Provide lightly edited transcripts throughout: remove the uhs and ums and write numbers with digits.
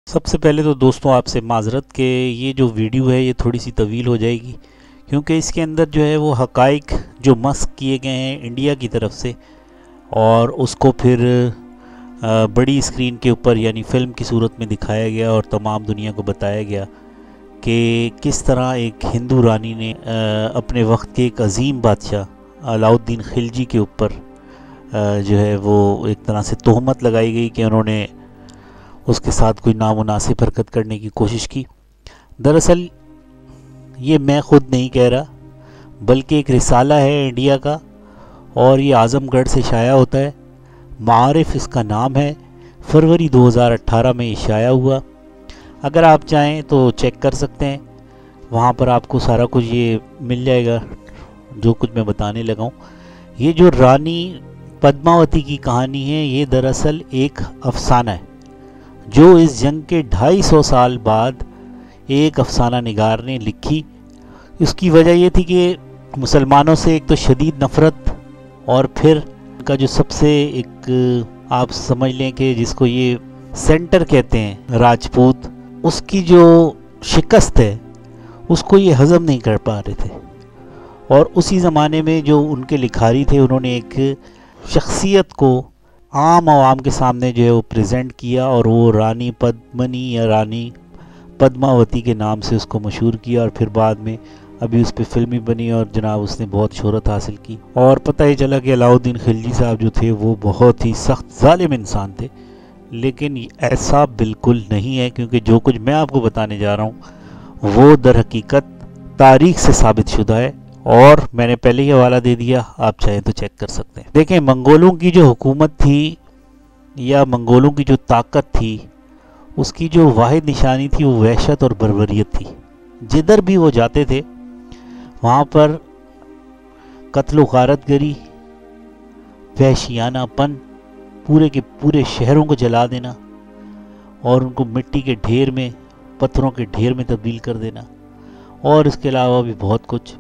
سب سے پہلے تو دوستوں آپ سے معذرت کہ یہ جو ویڈیو ہے یہ تھوڑی سی طویل ہو جائے گی، کیونکہ اس کے اندر جو ہے وہ حقائق جو مسخ کیے گئے ہیں انڈیا کی طرف سے، اور اس کو پھر بڑی اسکرین کے اوپر یعنی فلم کی صورت میں دکھایا گیا اور تمام دنیا کو بتایا گیا کہ کس طرح ایک ہندو رانی نے اپنے وقت کے ایک عظیم بادشاہ علاؤ الدین خلجی کے اوپر جو ہے وہ ایک طرح سے تہمت لگائی گئی کہ انہوں نے اس کے ساتھ کوئی نامناسب حرکت کرنے کی کوشش کی۔ دراصل یہ میں خود نہیں کہہ رہا، بلکہ ایک رسالہ ہے انڈیا کا، اور یہ اعظم گڑھ سے شائع ہوتا ہے، معارف اس کا نام ہے، فروری 2018 میں یہ شائع ہوا۔ اگر آپ چاہیں تو چیک کر سکتے ہیں، وہاں پر آپ کو سارا کچھ یہ مل جائے گا جو کچھ میں بتانے لگا ہوں۔ یہ جو رانی پدماوتی کی کہانی ہے یہ دراصل ایک افسانہ ہے جو اس جنگ کے 250 سال بعد ایک افسانہ نگار نے لکھی۔ اس کی وجہ یہ تھی کہ مسلمانوں سے ایک تو شدید نفرت، اور پھر کا جو سب سے ایک آپ سمجھ لیں کہ جس کو یہ سینٹر کہتے ہیں راجپوت، اس کی جو شکست ہے اس کو یہ ہضم نہیں کر پا رہے تھے، اور اسی زمانے میں جو ان کے لکھاری تھے انہوں نے ایک شخصیت کو عام عوام کے سامنے جو ہے وہ پریزنٹ کیا، اور وہ رانی پدمنی یا رانی پدماوتی کے نام سے اس کو مشہور کیا، اور پھر بعد میں ابھی اس پہ فلم بھی بنی اور جناب اس نے بہت شہرت حاصل کی۔ اور پتہ ہی چلا کہ علاؤ الدین خلجی صاحب جو تھے وہ بہت ہی سخت ظالم انسان تھے، لیکن ایسا بالکل نہیں ہے، کیونکہ جو کچھ میں آپ کو بتانے جا رہا ہوں وہ در حقیقت تاریخ سے ثابت شدہ ہے، اور میں نے پہلے ہی حوالہ دے دیا، آپ چاہیں تو چیک کر سکتے ہیں۔ دیکھیں، منگولوں کی جو حکومت تھی یا منگولوں کی جو طاقت تھی، اس کی جو واحد نشانی تھی وہ وحشت اور بربریت تھی۔ جدھر بھی وہ جاتے تھے وہاں پر قتل و غارت گری، وحشیانہ پن، پورے کے پورے شہروں کو جلا دینا اور ان کو مٹی کے ڈھیر میں، پتھروں کے ڈھیر میں تبدیل کر دینا، اور اس کے علاوہ بھی بہت کچھ۔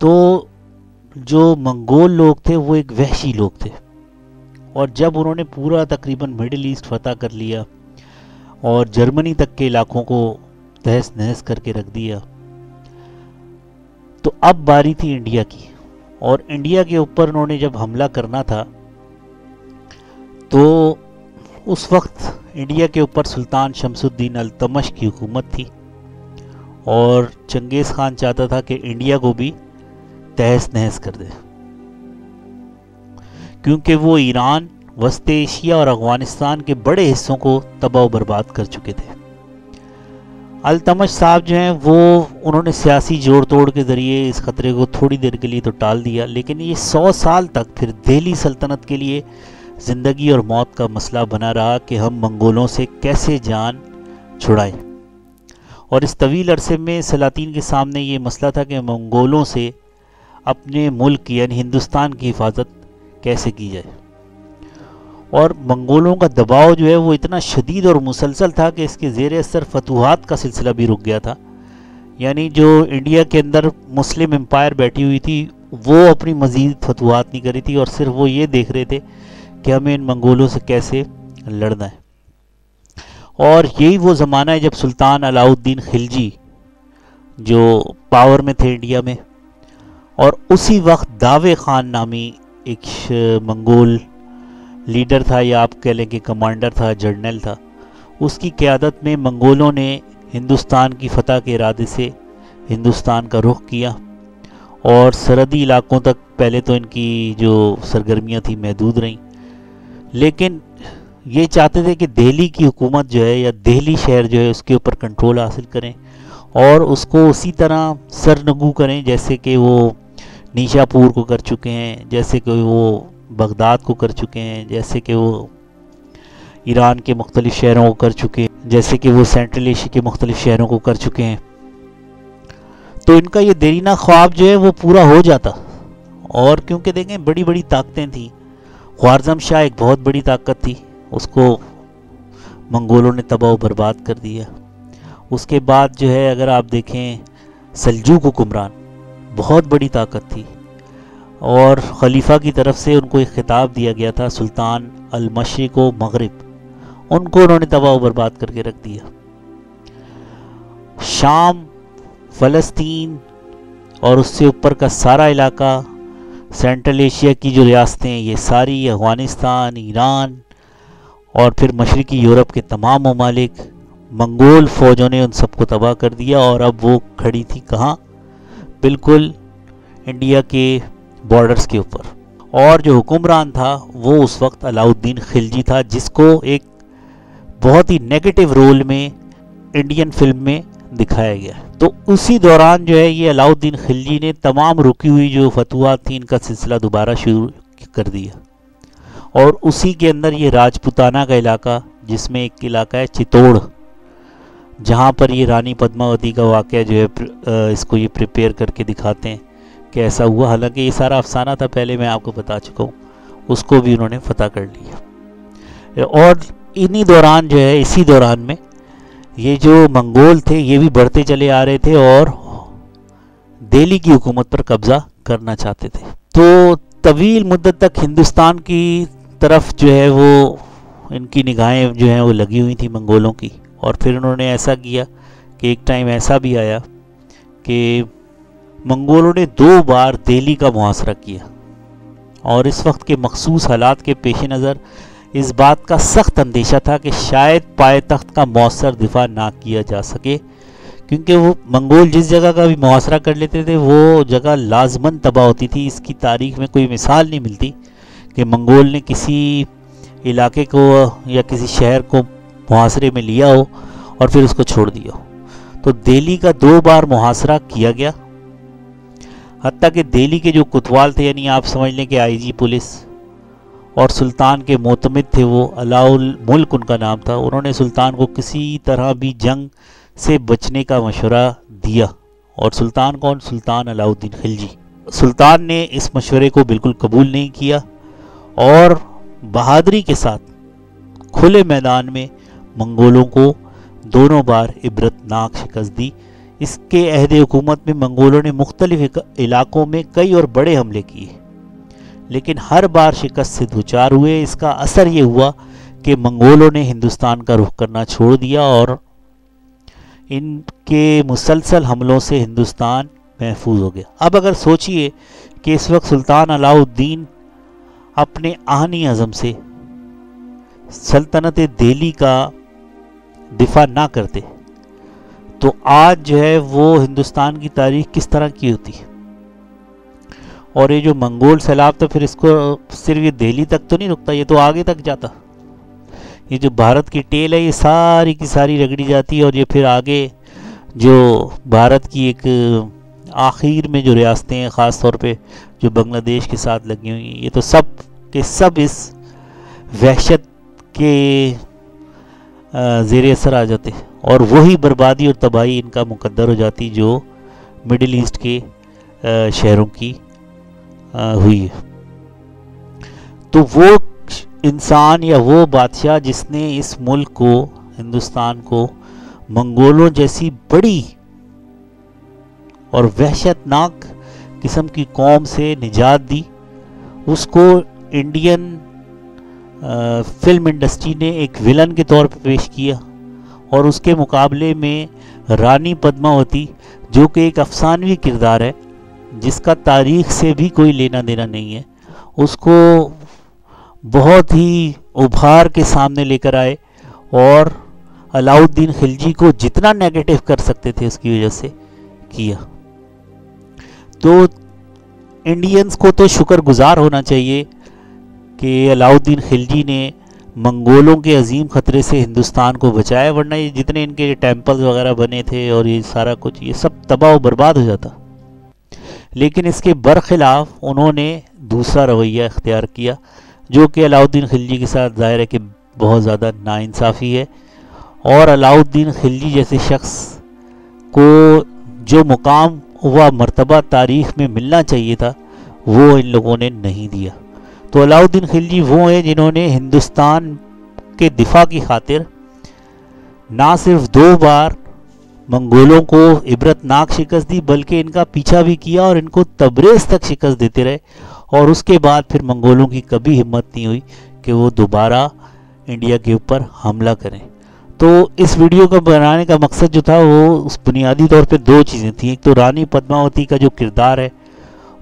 تو جو منگول لوگ تھے وہ ایک وحشی لوگ تھے، اور جب انہوں نے پورا تقریباً مڈل ایسٹ فتح کر لیا اور جرمنی تک کے علاقوں کو تہس نہس کر کے رکھ دیا، تو اب باری تھی انڈیا کی، اور انڈیا کے اوپر انہوں نے جب حملہ کرنا تھا تو اس وقت انڈیا کے اوپر سلطان شمس الدین التمش کی حکومت تھی، اور چنگیز خان چاہتا تھا کہ انڈیا کو بھی تہس نہس کر دے، کیونکہ وہ ایران، وسط ایشیا اور افغانستان کے بڑے حصوں کو تباہ و برباد کر چکے تھے۔ التمش صاحب جو ہیں وہ انہوں نے سیاسی جوڑ توڑ کے ذریعے اس خطرے کو تھوڑی دیر کے لیے تو ٹال دیا، لیکن یہ 100 سال تک پھر دہلی سلطنت کے لیے زندگی اور موت کا مسئلہ بنا رہا کہ ہم منگولوں سے کیسے جان چھڑائیں، اور اس طویل عرصے میں سلاطین کے سامنے یہ مسئلہ تھا کہ منگولوں سے اپنے ملک یعنی ہندوستان کی حفاظت کیسے کی جائے۔ اور منگولوں کا دباؤ جو ہے وہ اتنا شدید اور مسلسل تھا کہ اس کے زیر اثر فتوحات کا سلسلہ بھی رک گیا تھا، یعنی جو انڈیا کے اندر مسلم امپائر بیٹھی ہوئی تھی وہ اپنی مزید فتوحات نہیں کری تھی، اور صرف وہ یہ دیکھ رہے تھے کہ ہمیں ان منگولوں سے کیسے لڑنا ہے۔ اور یہی وہ زمانہ ہے جب سلطان علاؤ الدین خلجی جو پاور میں تھے انڈیا میں، اور اسی وقت داوے خان نامی ایک منگول لیڈر تھا، یا آپ کہہ لیں کہ کمانڈر تھا، جرنل تھا، اس کی قیادت میں منگولوں نے ہندوستان کی فتح کے ارادے سے ہندوستان کا رخ کیا، اور سرحدی علاقوں تک پہلے تو ان کی جو سرگرمیاں تھیں محدود رہیں، لیکن یہ چاہتے تھے کہ دہلی کی حکومت جو ہے یا دہلی شہر جو ہے اس کے اوپر کنٹرول حاصل کریں، اور اس کو اسی طرح سرنگو کریں جیسے کہ وہ نیشا پور کو کر چکے ہیں، جیسے کہ وہ بغداد کو کر چکے ہیں، جیسے کہ وہ ایران کے مختلف شہروں کو کر چکے ہیں، جیسے کہ وہ سینٹرل ایشیا کے مختلف شہروں کو کر چکے ہیں۔ تو ان کا یہ دیرینہ خواب جو ہے وہ پورا ہو جاتا، اور کیونکہ دیکھیں بڑی بڑی طاقتیں تھیں، خوارزم شاہ ایک بہت بڑی طاقت تھی، اس کو منگولوں نے تباہ و برباد کر دیا۔ اس کے بعد جو ہے اگر آپ دیکھیں سلجوق حکمران، بہت بڑی طاقت تھی، اور خلیفہ کی طرف سے ان کو ایک خطاب دیا گیا تھا، سلطان المشرق و مغرب، ان کو انہوں نے تباہ و برباد کر کے رکھ دیا۔ شام، فلسطین اور اس سے اوپر کا سارا علاقہ، سینٹرل ایشیا کی جو ریاستیں، یہ ساری، افغانستان، ایران اور پھر مشرقی یورپ کے تمام ممالک، منگول فوجوں نے ان سب کو تباہ کر دیا، اور اب وہ کھڑی تھی کہاں؟ بالکل انڈیا کے بارڈرز کے اوپر۔ اور جو حکمران تھا وہ اس وقت علاؤ الدین خلجی تھا، جس کو ایک بہت ہی نیگیٹو رول میں انڈین فلم میں دکھایا گیا۔ تو اسی دوران جو ہے یہ علاؤ الدین خلجی نے تمام رکی ہوئی جو فتوحات تھیں ان کا سلسلہ دوبارہ شروع کر دیا، اور اسی کے اندر یہ راجپوتانہ کا علاقہ، جس میں ایک علاقہ ہے چتوڑ، جہاں پر یہ رانی پدماوتی کا واقعہ جو ہے اس کو یہ پریپیئر کر کے دکھاتے ہیں کہ ایسا ہوا، حالانکہ یہ سارا افسانہ تھا، پہلے میں آپ کو بتا چکا ہوں، اس کو بھی انہوں نے فتح کر لیا۔ اور انہی دوران جو ہے، اسی دوران میں یہ جو منگول تھے یہ بھی بڑھتے چلے آ رہے تھے اور دہلی کی حکومت پر قبضہ کرنا چاہتے تھے۔ تو طویل مدت تک ہندوستان کی طرف جو ہے وہ ان کی نگاہیں جو ہیں وہ لگی ہوئی تھیں منگولوں کی، اور پھر انہوں نے ایسا کیا کہ ایک ٹائم ایسا بھی آیا کہ منگولوں نے 2 بار دہلی کا محاصرہ کیا، اور اس وقت کے مخصوص حالات کے پیش نظر اس بات کا سخت اندیشہ تھا کہ شاید پائے تخت کا مؤثر دفاع نہ کیا جا سکے، کیونکہ وہ منگول جس جگہ کا بھی محاصرہ کر لیتے تھے وہ جگہ لازماً تباہ ہوتی تھی۔ اس کی تاریخ میں کوئی مثال نہیں ملتی کہ منگول نے کسی علاقے کو یا کسی شہر کو محاصرے میں لیا ہو اور پھر اس کو چھوڑ دیا ہو۔ تو دہلی کا 2 بار محاصرہ کیا گیا، حتیٰ کہ دہلی کے جو کوتوال تھے، یعنی آپ سمجھ لیں کہ آئی جی پولیس، اور سلطان کے معتمد تھے وہ علاؤ الملک ان کا نام تھا، انہوں نے سلطان کو کسی طرح بھی جنگ سے بچنے کا مشورہ دیا۔ اور سلطان کون؟ سلطان علاؤ الدین خلجی۔ سلطان نے اس مشورے کو بالکل قبول نہیں کیا، اور بہادری کے ساتھ کھلے میدان میں منگولوں کو دونوں بار عبرتناک شکست دی۔ اس کے عہد حکومت میں منگولوں نے مختلف علاقوں میں کئی اور بڑے حملے کیے، لیکن ہر بار شکست سے دوچار ہوئے۔ اس کا اثر یہ ہوا کہ منگولوں نے ہندوستان کا رخ کرنا چھوڑ دیا، اور ان کے مسلسل حملوں سے ہندوستان محفوظ ہو گیا۔ اب اگر سوچئے کہ اس وقت سلطان علاؤ الدین اپنے آہنی عزم سے سلطنت دہلی کا دفاع نہ کرتے تو آج جو ہے وہ ہندوستان کی تاریخ کس طرح کی ہوتی ہے۔ اور یہ جو منگول سیلاب تھا، پھر اس کو صرف یہ دہلی تک تو نہیں رکتا، یہ تو آگے تک جاتا۔ یہ جو بھارت کی ٹیل ہے یہ ساری کی ساری رگڑی جاتی ہے، اور یہ پھر آگے جو بھارت کی ایک آخر میں جو ریاستیں ہیں، خاص طور پہ جو بنگلہ دیش کے ساتھ لگی ہوئی ہیں، یہ تو سب کے سب اس وحشت کے زیر اثر آ جاتے، اور وہی بربادی اور تباہی ان کا مقدر ہو جاتی جو مڈل ایسٹ کے شہروں کی ہوئی ہے۔ تو وہ انسان یا وہ بادشاہ جس نے اس ملک کو، ہندوستان کو، منگولوں جیسی بڑی اور وحشتناک قسم کی قوم سے نجات دی، اس کو انڈین فلم انڈسٹری نے ایک ویلن کے طور پہ پیش کیا، اور اس کے مقابلے میں رانی پدماوتی جو کہ ایک افسانوی کردار ہے جس کا تاریخ سے بھی کوئی لینا دینا نہیں ہے، اس کو بہت ہی ابھار کے سامنے لے کر آئے، اور علاؤ الدین خلجی کو جتنا نیگیٹو کر سکتے تھے اس کی وجہ سے کیا۔ تو انڈینز کو تو شکر گزار ہونا چاہیے کہ علاؤ الدین خلجی نے منگولوں کے عظیم خطرے سے ہندوستان کو بچایا، ورنہ یہ جتنے ان کے ٹیمپلز وغیرہ بنے تھے اور یہ سارا کچھ، یہ سب تباہ و برباد ہو جاتا۔ لیکن اس کے برخلاف انہوں نے دوسرا رویہ اختیار کیا، جو کہ علاؤ الدین خلجی کے ساتھ ظاہر ہے کہ بہت زیادہ ناانصافی ہے، اور علاؤ الدین خلجی جیسے شخص کو جو مقام و مرتبہ تاریخ میں ملنا چاہیے تھا وہ ان لوگوں نے نہیں دیا۔ تو علاؤ الدین خلجی وہ ہیں جنہوں نے ہندوستان کے دفاع کی خاطر نہ صرف 2 بار منگولوں کو عبرتناک شکست دی، بلکہ ان کا پیچھا بھی کیا اور ان کو تبریز تک شکست دیتے رہے، اور اس کے بعد پھر منگولوں کی کبھی ہمت نہیں ہوئی کہ وہ دوبارہ انڈیا کے اوپر حملہ کریں۔ تو اس ویڈیو کا بنانے کا مقصد جو تھا وہ اس بنیادی طور پہ دو چیزیں تھیں۔ ایک تو رانی پدماوتی کا جو کردار ہے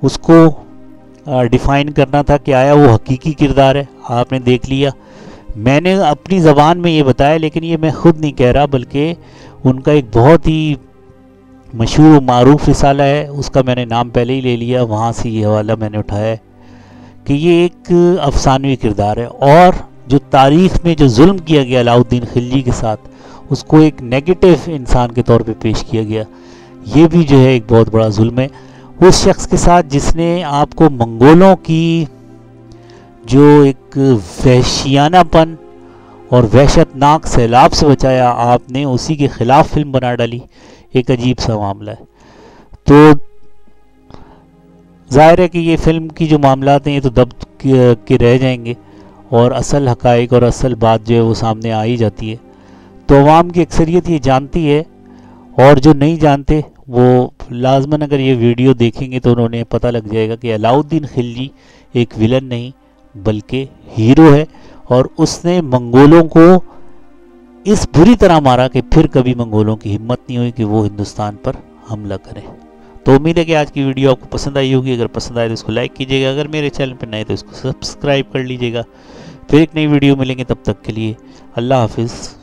اس کو ڈیفائن کرنا تھا کہ آیا وہ حقیقی کردار ہے۔ آپ نے دیکھ لیا، میں نے اپنی زبان میں یہ بتایا، لیکن یہ میں خود نہیں کہہ رہا، بلکہ ان کا ایک بہت ہی مشہور و معروف رسالہ ہے، اس کا میں نے نام پہلے ہی لے لیا، وہاں سے یہ حوالہ میں نے اٹھایا ہے کہ یہ ایک افسانوی کردار ہے، اور جو تاریخ میں جو ظلم کیا گیا علاؤالدین خلجی کے ساتھ، اس کو ایک نیگیٹو انسان کے طور پہ پیش کیا گیا۔ یہ بھی جو ہے ایک بہت بڑا ظلم ہے اس شخص کے ساتھ جس نے آپ کو منگولوں کی جو ایک وحشیانہ پن اور وحشتناک سیلاب سے بچایا، آپ نے اسی کے خلاف فلم بنا ڈالی۔ ایک عجیب سا معاملہ ہے۔ تو ظاہر ہے کہ یہ فلم کی جو معاملات ہیں یہ تو دب کے رہ جائیں گے، اور اصل حقائق اور اصل بات جو ہے وہ سامنے آ ہی جاتی ہے۔ تو عوام کی اکثریت یہ جانتی ہے، اور جو نہیں جانتے وہ لازماً اگر یہ ویڈیو دیکھیں گے تو انہوں نے پتہ لگ جائے گا کہ علاؤالدین خلجی ایک ویلن نہیں بلکہ ہیرو ہے، اور اس نے منگولوں کو اس بری طرح مارا کہ پھر کبھی منگولوں کی ہمت نہیں ہوئی کہ وہ ہندوستان پر حملہ کریں۔ تو امید ہے کہ آج کی ویڈیو آپ کو پسند آئی ہوگی۔ اگر پسند آئے تو اس کو لائک کیجیے گا، اگر میرے چینل پہ نئے تو اس کو سبسکرائب کر لیجیے گا۔ پھر ایک نئی ویڈیو ملیں گے، تب تک کے لیے اللہ حافظ۔